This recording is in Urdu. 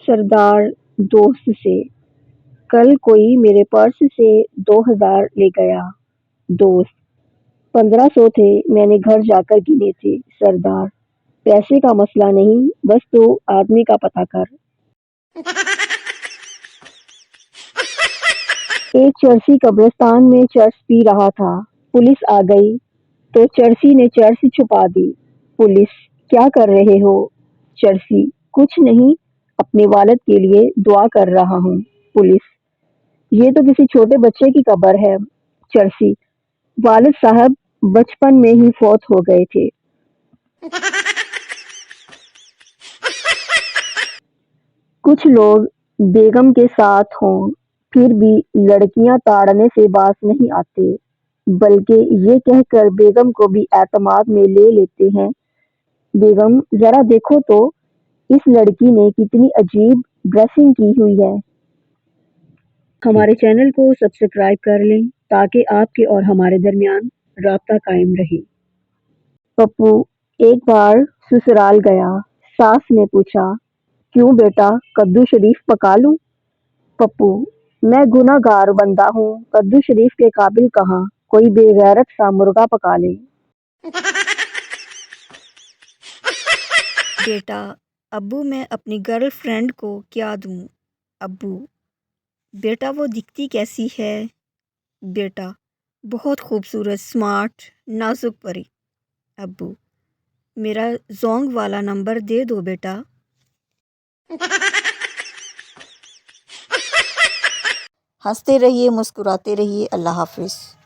سردار دوست سے، کل کوئی میرے پرس سے 2000 لے گیا۔ دوست: 1500 تھے، میں نے گھر جا کر گنے تھے۔ سردار: پیسے کا مسئلہ نہیں، بس تو آدمی کا پتہ کر۔ ایک چرسی قبرستان میں چرس پی رہا تھا۔ پولیس آ گئی تو چرسی نے چرس چھپا دی۔ پولیس: کیا کر رہے ہو؟ چرسی: کچھ نہیں، اپنے والد کے لیے دعا کر رہا ہوں۔ پولیس: یہ تو کسی چھوٹے بچے کی قبر ہے۔ چرسی: والد صاحب بچپن میں ہی فوت ہو گئے تھے۔ کچھ لوگ بیگم کے ساتھ ہوں پھر بھی لڑکیاں تاڑنے سے باز نہیں آتے، بلکہ یہ کہہ کر بیگم کو بھی اعتماد میں لے لیتے ہیں، بیگم ذرا دیکھو تو اس لڑکی نے کتنی عجیب ڈریسنگ کی ہوئی ہے۔ ہمارے چینل کو سبسکرائب کر لیں تاکہ آپ کے اور ہمارے درمیان رابطہ قائم رہے۔ پپو ایک بار سسرال گیا۔ ساس نے پوچھا، کیوں بیٹا، کدو شریف پکا لوں؟ پپو: میں گناہ گار بندہ ہوں، کدو شریف کے قابل کہاں، کوئی بے غیرت سا مرغا پکا لے۔ بیٹا: ابو میں اپنی گرل فرینڈ کو کیا دوں؟ ابو: بیٹا وہ دکھتی کیسی ہے؟ بیٹا: بہت خوبصورت، سمارٹ، نازک پری۔ ابو: میرا زونگ والا نمبر دے دو بیٹا۔ ہنستے رہیے، مسکراتے رہیے۔ اللہ حافظ۔